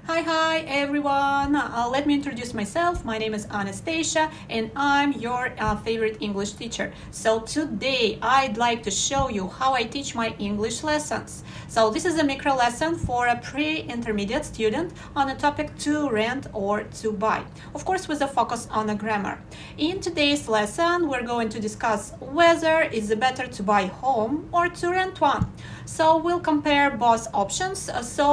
Hi everyone. Let me introduce myself. My name is Anastasia and I'm your favorite English teacher. So today I'd like to show you how I teach my English lessons. So this is a micro lesson for a pre-intermediate student on a topic to rent or to buy. Of course with a focus on the grammar. In today's lesson we're going to discuss whether it's better to buy home or to rent one. So we'll compare both options. We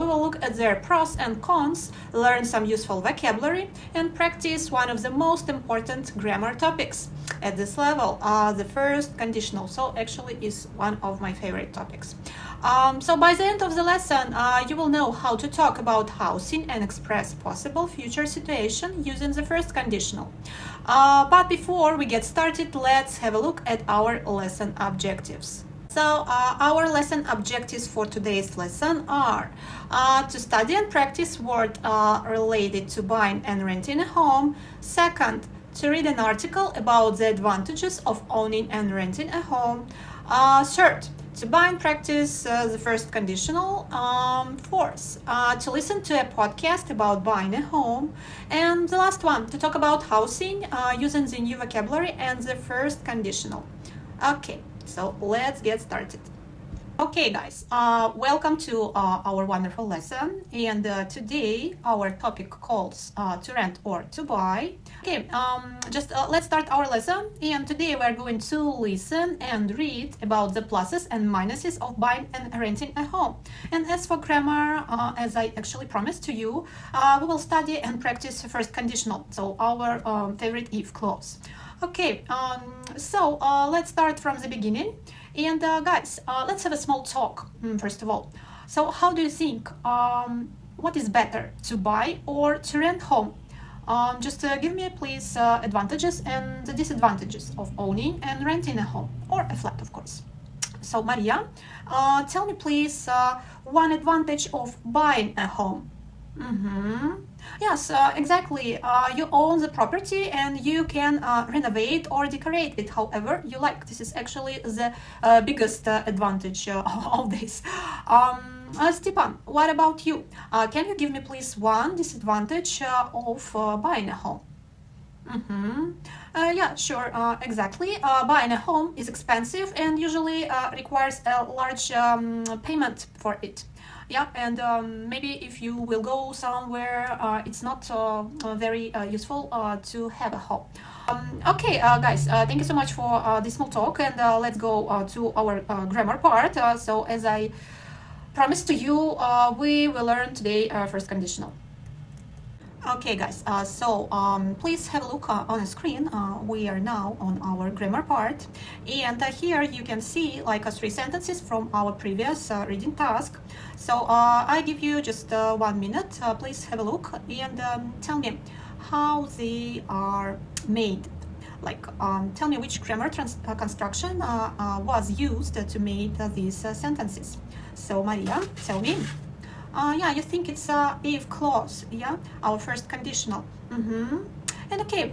will look at their pros and cons, learn some useful vocabulary, and practice one of the most important grammar topics at this level, the first conditional. So actually is one of my favorite topics. So by the end of the lesson, you will know how to talk about housing and express possible future situation using the first conditional. But before we get started, let's have a look at our lesson objectives. So our lesson objectives for today's lesson are to study and practice words related to buying and renting a home. Second, to read an article about the advantages of owning and renting a home. Third, to buy and practice the first conditional. Fourth, to listen to a podcast about buying a home. And the last one, to talk about housing using the new vocabulary and the first conditional. Okay. So let's get started. Okay guys, welcome to our wonderful lesson, and today our topic calls to rent or to buy. Okay, let's start our lesson, and today we're going to listen and read about the pluses and minuses of buying and renting a home. And as for grammar, as I actually promised to you, we will study and practice first conditional, so our favorite if clause. Okay, let's start from the beginning. And guys, let's have a small talk, first of all. So how do you think, what is better, to buy or to rent home? Just give me please advantages and the disadvantages of owning and renting a home, or a flat, of course. So Maria, tell me please one advantage of buying a home. Yes, exactly. You own the property and you can renovate or decorate it however you like. This is actually the biggest advantage of this. Stepan, what about you? Can you give me please one disadvantage of buying a home? Yeah, sure, exactly. Buying a home is expensive and usually requires a large payment for it. Yeah, and maybe if you will go somewhere, it's not very useful to have a home. Okay, guys, thank you so much for this small talk, and let's go to our grammar part. So as I promised to you, we will learn today first conditional. Okay guys, please have a look on the screen. We are now on our grammar part, and here you can see like 3 sentences from our previous reading task. So I give you just 1 minute. Please have a look and tell me how they are made. Like tell me which grammar construction was used to make these sentences. So Maria, tell me. Yeah, you think it's if clause, yeah, our first conditional. And okay,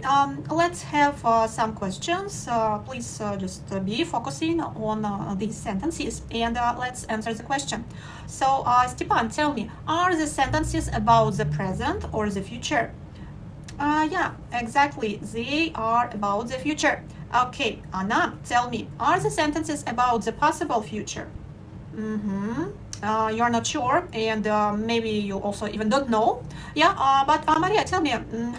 let's have some questions. Please just be focusing on these sentences, and let's answer the question. So Stepan, tell me, are the sentences about the present or the future? Yeah, exactly, they are about the future. Okay, Anna, tell me, are the sentences about the possible future? You're not sure, and maybe you also even don't know. Yeah, but Maria, tell me,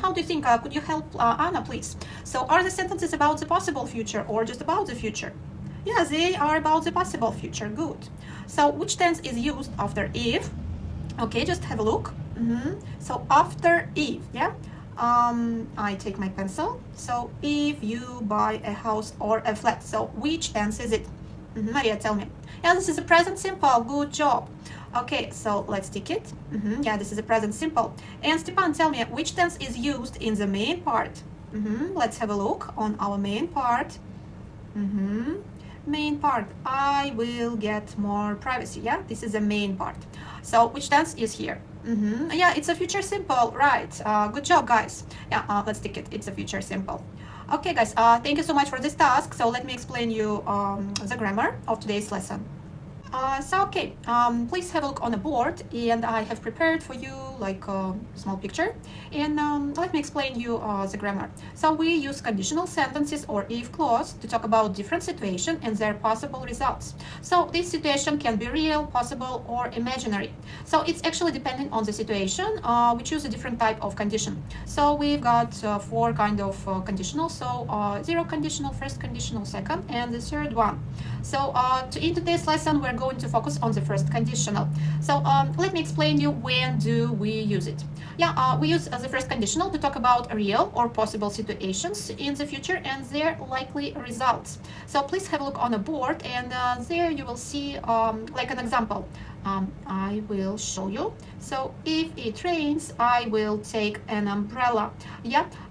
how do you think, could you help Anna, please? So are the sentences about the possible future or just about the future? Yeah, they are about the possible future. Good. So which tense is used after if? Okay, just have a look. So after if, yeah, I take my pencil. So if you buy a house or a flat, so which tense is it? Maria, tell me. Yeah, this is a present simple. Good job. Okay, so let's tick it. Yeah, this is a present simple. And Stepan, tell me, which tense is used in the main part? Let's have a look on our main part. Main part. I will get more privacy. Yeah, this is the main part. So which tense is here? Yeah, it's a future simple. Right. Good job, guys. Yeah, let's tick it. It's a future simple. Okay guys, thank you so much for this task. So let me explain you the grammar of today's lesson. Please have a look on the board, and I have prepared for you like a small picture, and let me explain you the grammar. So we use conditional sentences or if clause to talk about different situations and their possible results. So this situation can be real, possible, or imaginary. So it's actually depending on the situation. We choose a different type of condition. So we've got four kind of conditional. So zero conditional, first conditional, second, and the third one. So in today's lesson, we're going to focus on the first conditional. So let me explain you when do we use it. We use the first conditional to talk about real or possible situations in the future and their likely results. So please have a look on the board, and there you will see like an example. I will show you. So if it rains, I will take an umbrella.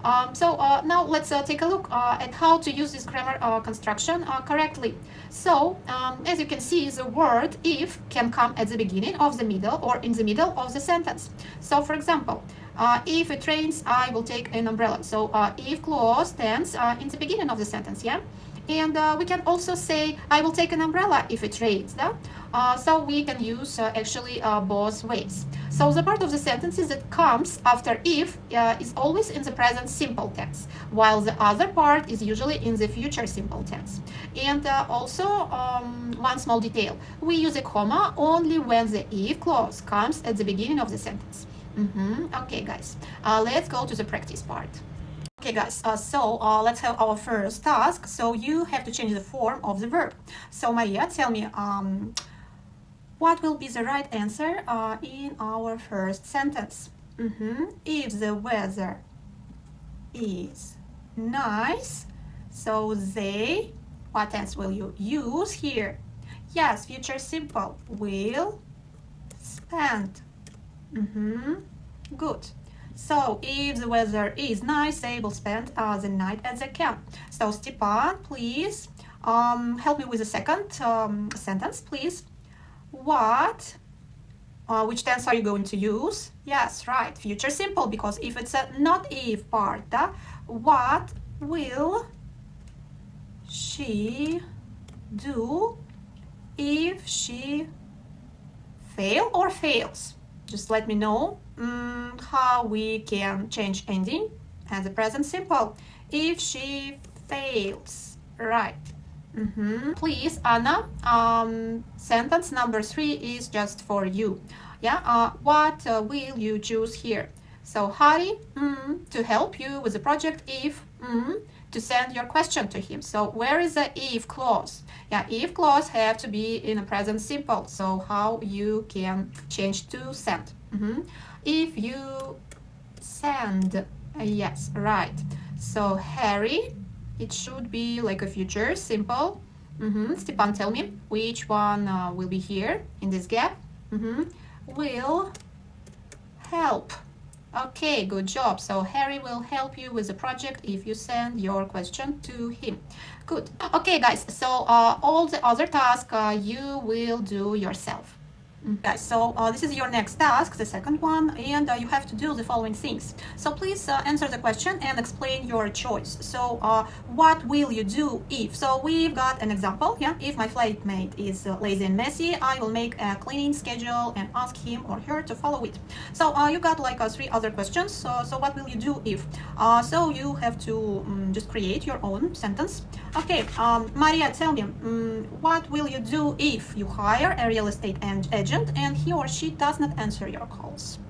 Now let's take a look at how to use this grammar construction correctly. So as you can see, the word if can come at the beginning of the middle or in the middle of the sentence. So for example, if it rains, I will take an umbrella. So if clause stands in the beginning of the sentence, and we can also say I will take an umbrella if it rains. So we can use actually both ways. So the part of the sentences that comes after if is always in the present simple tense, while the other part is usually in the future simple tense. And also one small detail, we use a comma only when the if clause comes at the beginning of the sentence. Okay guys, let's go to the practice part. Okay guys, let's have our first task. So you have to change the form of the verb. So Maria, tell me what will be the right answer in our first sentence? If the weather is nice, so they, what tense will you use here? Yes, future simple, will spend. Good. So if the weather is nice, they will spend the night at the camp. So Stepan, please help me with the second sentence, please. What? Which tense are you going to use? Yes, right, future simple, because if it's a not if part, what will she do if she fail or fails? Just let me know how we can change ending and the present simple. If she fails, right. Please, Anna, sentence number 3 is just for you. What will you choose here? So Hari, to help you with the project, if, to send your question to him. So where is the if clause? If clause have to be in a present simple. So how you can change to send? If you send, yes, right. So Harry, it should be like a future simple. Stepan, tell me which one will be here in this gap. Will help. Okay, good job. So Harry will help you with the project if you send your question to him. Good. Okay, guys, so all the other tasks you will do yourself. Guys, so this is your next task, the second one, and you have to do the following things. So please answer the question and explain your choice. So what will you do if? So we've got an example. If my flatmate is lazy and messy, I will make a cleaning schedule and ask him or her to follow it. So you got like 3 other questions. So what will you do if? So you have to just create your own sentence. Okay, Maria, tell me, what will you do if you hire a real estate agent and he or she does not answer your calls?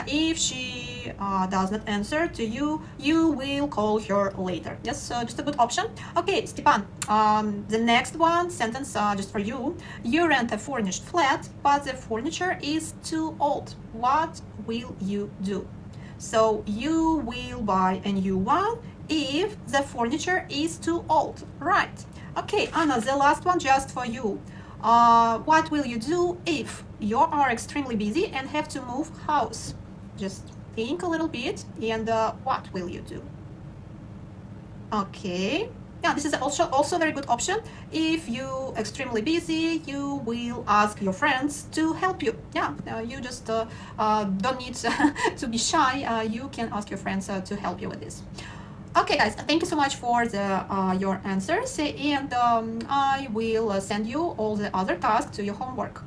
If she does not answer to you, you will call her later. Yes, so just a good option. Okay, Stepan, the next one, sentence just for you. You rent a furnished flat, but the furniture is too old. What will you do? So you will buy a new one if the furniture is too old, right? Okay, Anna, the last one just for you. What will you do if you are extremely busy and have to move house? Just think a little bit, and what will you do? Okay, this is also a very good option. If you extremely busy, you will ask your friends to help you. You just don't need to be shy. You can ask your friends to help you with this. Okay, guys, thank you so much for your answers, and I will send you all the other tasks to your homework.